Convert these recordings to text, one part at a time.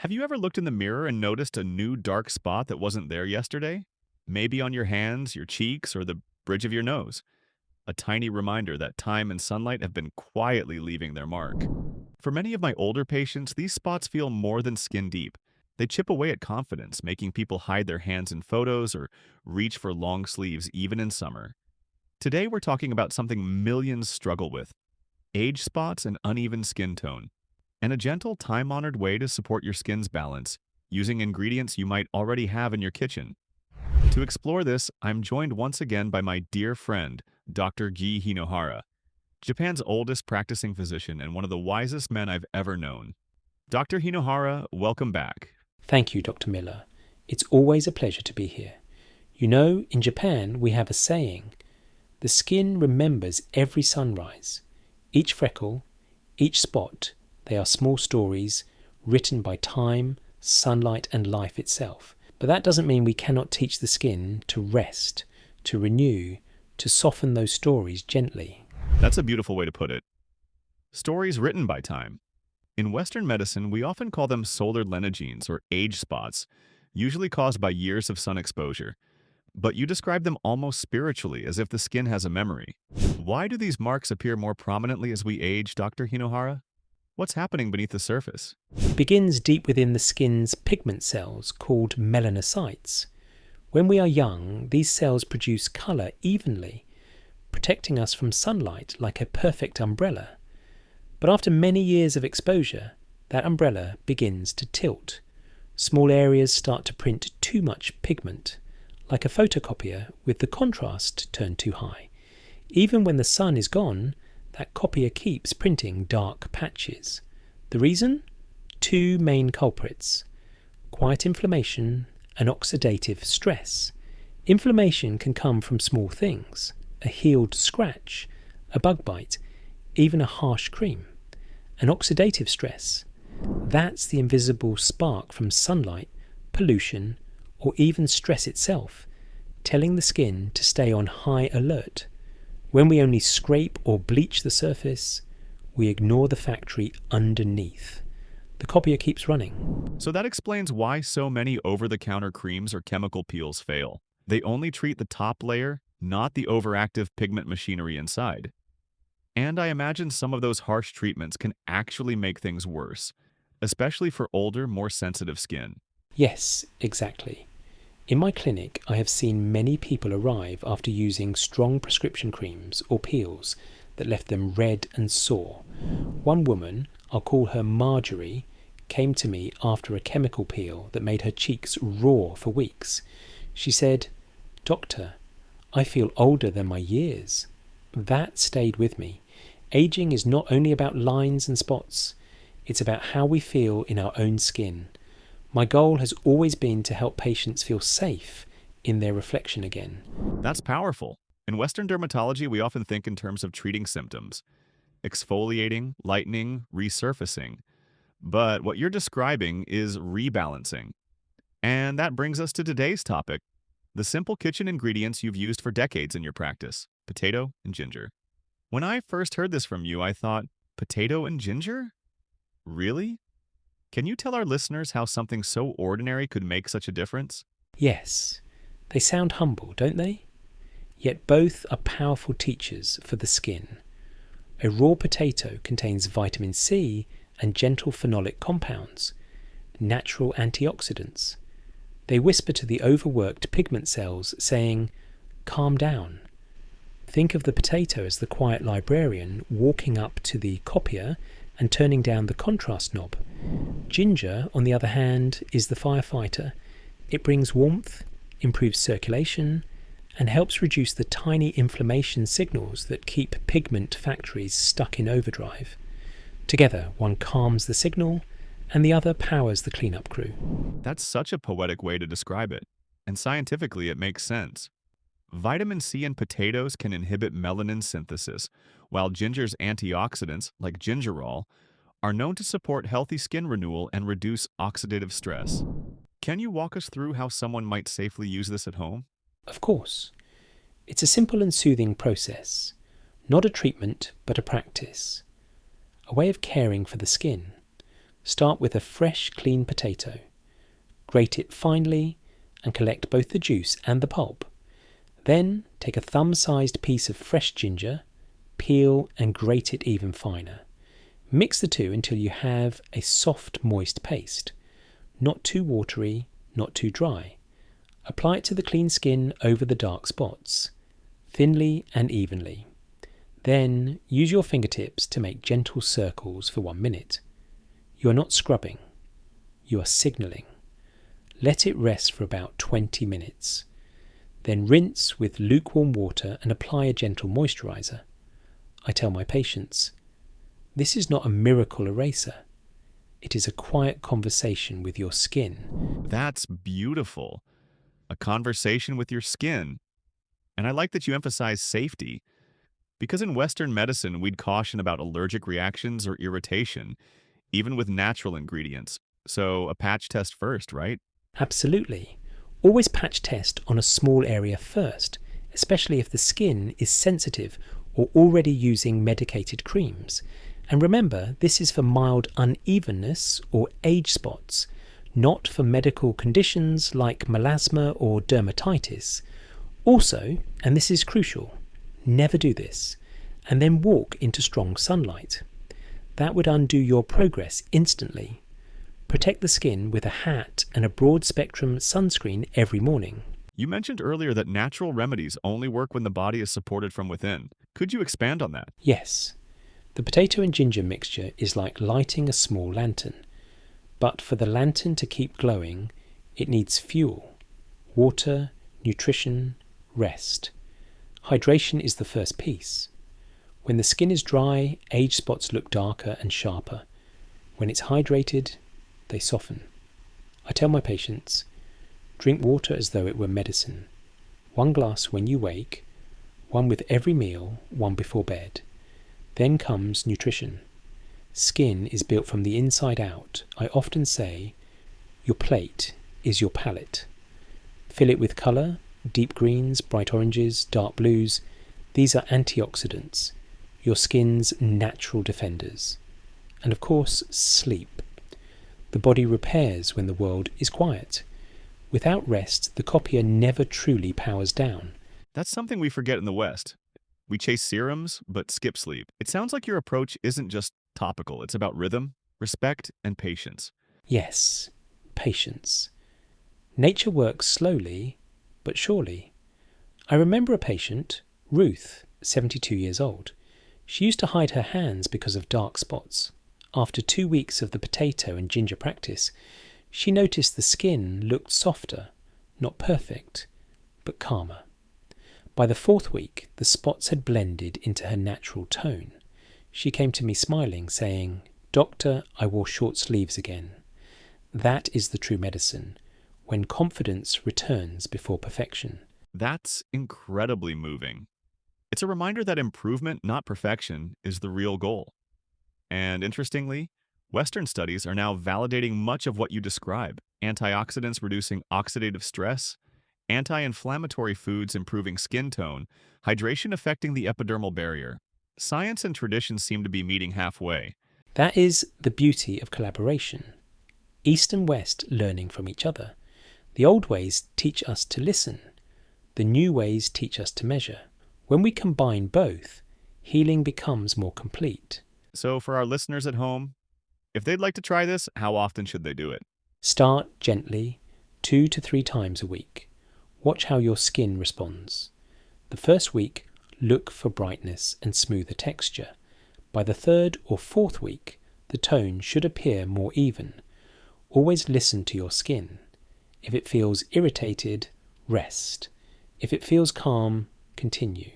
Have you ever looked in the mirror and noticed a new dark spot that wasn't there yesterday? Maybe on your hands, your cheeks, or the bridge of your nose. A tiny reminder that time and sunlight have been quietly leaving their mark. For many of my older patients, these spots feel more than skin deep. They chip away at confidence, making people hide their hands in photos or reach for long sleeves even in summer. Today, we're talking about something millions struggle with: age spots and uneven skin tone, and a gentle, time-honored way to support your skin's balance using ingredients you might already have in your kitchen. To explore this, I'm joined once again by my dear friend, Dr. Gi Hinohara, Japan's oldest practicing physician and one of the wisest men I've ever known. Dr. Hinohara, welcome back. Thank you, Dr. Miller. It's always a pleasure to be here. You know, in Japan, we have a saying: the skin remembers every sunrise. Each freckle, each spot, they are small stories written by time, sunlight, and life itself. But that doesn't mean we cannot teach the skin to rest, to renew, to soften those stories gently. That's a beautiful way to put it. Stories written by time. In Western medicine, we often call them solar lenogenes or age spots, usually caused by years of sun exposure. But you describe them almost spiritually, as if the skin has a memory. Why do these marks appear more prominently as we age, Dr. Hinohara? What's happening beneath the surface? It begins deep within the skin's pigment cells called melanocytes. When we are young, these cells produce colour evenly, protecting us from sunlight like a perfect umbrella. But after many years of exposure, that umbrella begins to tilt. Small areas start to print too much pigment, like a photocopier with the contrast turned too high. Even when the sun is gone, that copier keeps printing dark patches. The reason? Two main culprits: quiet inflammation and oxidative stress. Inflammation can come from small things: a healed scratch, a bug bite, even a harsh cream. And oxidative stress, that's the invisible spark from sunlight, pollution, or even stress itself, telling the skin to stay on high alert. When we only scrape or bleach the surface, we ignore the factory underneath. The copier keeps running. So that explains why so many over-the-counter creams or chemical peels fail. They only treat the top layer, not the overactive pigment machinery inside. And I imagine some of those harsh treatments can actually make things worse, especially for older, more sensitive skin. Yes, exactly. In my clinic, I have seen many people arrive after using strong prescription creams or peels that left them red and sore. One woman, I'll call her Marjorie, came to me after a chemical peel that made her cheeks raw for weeks. She said, "Doctor, I feel older than my years." That stayed with me. Aging is not only about lines and spots, it's about how we feel in our own skin. My goal has always been to help patients feel safe in their reflection again. That's powerful. In Western dermatology, we often think in terms of treating symptoms: exfoliating, lightening, resurfacing. But what you're describing is rebalancing. And that brings us to today's topic: the simple kitchen ingredients you've used for decades in your practice: potato and ginger. When I first heard this from you, I thought, potato and ginger? Really? Can you tell our listeners how something so ordinary could make such a difference? Yes, they sound humble, don't they? Yet both are powerful teachers for the skin. A raw potato contains vitamin C and gentle phenolic compounds, natural antioxidants. They whisper to the overworked pigment cells, saying, "Calm down." Think of the potato as the quiet librarian walking up to the copier and turning down the contrast knob. Ginger, on the other hand, is the firefighter. It brings warmth, improves circulation, and helps reduce the tiny inflammation signals that keep pigment factories stuck in overdrive. Together, one calms the signal, and the other powers the cleanup crew. That's such a poetic way to describe it. And scientifically, it makes sense. Vitamin C in potatoes can inhibit melanin synthesis, while ginger's antioxidants, like gingerol, are known to support healthy skin renewal and reduce oxidative stress. Can you walk us through how someone might safely use this at home? Of course. It's a simple and soothing process. Not a treatment, but a practice. A way of caring for the skin. Start with a fresh, clean potato. Grate it finely and collect both the juice and the pulp. Then take a thumb-sized piece of fresh ginger, peel and grate it even finer. Mix the two until you have a soft, moist paste. Not too watery, not too dry. Apply it to the clean skin over the dark spots, thinly and evenly. Then use your fingertips to make gentle circles for 1 minute. You are not scrubbing. You are signalling. Let it rest for about 20 minutes. Then rinse with lukewarm water and apply a gentle moisturiser. I tell my patients, this is not a miracle eraser. It is a quiet conversation with your skin. That's beautiful. A conversation with your skin. And I like that you emphasize safety. Because in Western medicine, we'd caution about allergic reactions or irritation, even with natural ingredients. So a patch test first, right? Absolutely. Always patch test on a small area first, especially if the skin is sensitive or already using medicated creams. And remember, this is for mild unevenness or age spots, not for medical conditions like melasma or dermatitis. Also, and this is crucial, never do this, and then walk into strong sunlight. That would undo your progress instantly. Protect the skin with a hat and a broad spectrum sunscreen every morning. You mentioned earlier that natural remedies only work when the body is supported from within. Could you expand on that? Yes, the potato and ginger mixture is like lighting a small lantern. But for the lantern to keep glowing, it needs fuel, water, nutrition, rest. Hydration is the first piece. When the skin is dry, age spots look darker and sharper. When it's hydrated, they soften. I tell my patients, drink water as though it were medicine. 1 glass when you wake, 1 with every meal, 1 before bed. Then comes nutrition. Skin is built from the inside out. I often say, your plate is your palette. Fill it with colour, deep greens, bright oranges, dark blues. These are antioxidants, your skin's natural defenders. And of course, sleep. The body repairs when the world is quiet. Without rest, the copier never truly powers down. That's something we forget in the West. We chase serums, but skip sleep. It sounds like your approach isn't just topical. It's about rhythm, respect, and patience. Yes, patience. Nature works slowly, but surely. I remember a patient, Ruth, 72 years old. She used to hide her hands because of dark spots. After 2 weeks of the potato and ginger practice, she noticed the skin looked softer, not perfect, but calmer. By the 4th week, the spots had blended into her natural tone. She came to me smiling, saying, "Doctor, I wore short sleeves again." That is the true medicine, when confidence returns before perfection. That's incredibly moving. It's a reminder that improvement, not perfection, is the real goal. And interestingly, Western studies are now validating much of what you describe. Antioxidants reducing oxidative stress, anti-inflammatory foods improving skin tone, hydration affecting the epidermal barrier. Science and tradition seem to be meeting halfway. That is the beauty of collaboration. East and West learning from each other. The old ways teach us to listen. The new ways teach us to measure. When we combine both, healing becomes more complete. So for our listeners at home, if they'd like to try this, how often should they do it? Start gently, 2 to 3 times a week. Watch how your skin responds. The first week, look for brightness and smoother texture. By the 3rd or 4th week, the tone should appear more even. Always listen to your skin. If it feels irritated, rest. If it feels calm, continue.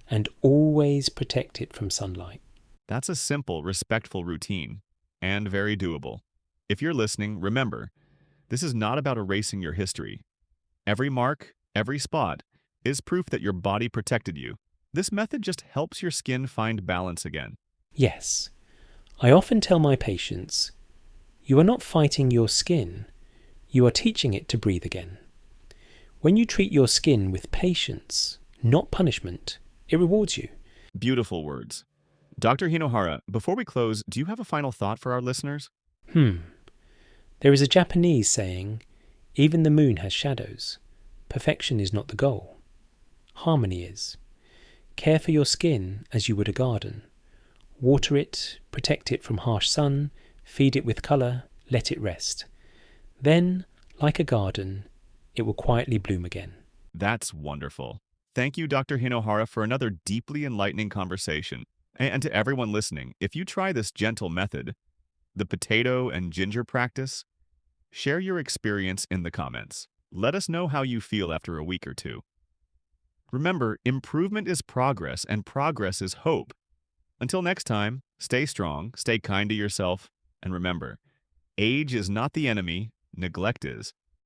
And always protect it from sunlight. That's a simple, respectful routine, and very doable. If you're listening, remember, this is not about erasing your history. Every mark, every spot, is proof that your body protected you. This method just helps your skin find balance again. Yes. I often tell my patients, you are not fighting your skin, you are teaching it to breathe again. When you treat your skin with patience, not punishment, it rewards you. Beautiful words. Dr. Hinohara, before we close, do you have a final thought for our listeners? Hmm. There is a Japanese saying, even the moon has shadows. Perfection is not the goal. Harmony is. Care for your skin as you would a garden. Water it, protect it from harsh sun, feed it with colour, let it rest. Then, like a garden, it will quietly bloom again. That's wonderful. Thank you, Dr. Hinohara, for another deeply enlightening conversation. And to everyone listening, if you try this gentle method, the potato and ginger practice, share your experience in the comments. Let us know how you feel after a week or two. Remember, improvement is progress, and progress is hope. Until next time, stay strong, stay kind to yourself, and remember, age is not the enemy, neglect is.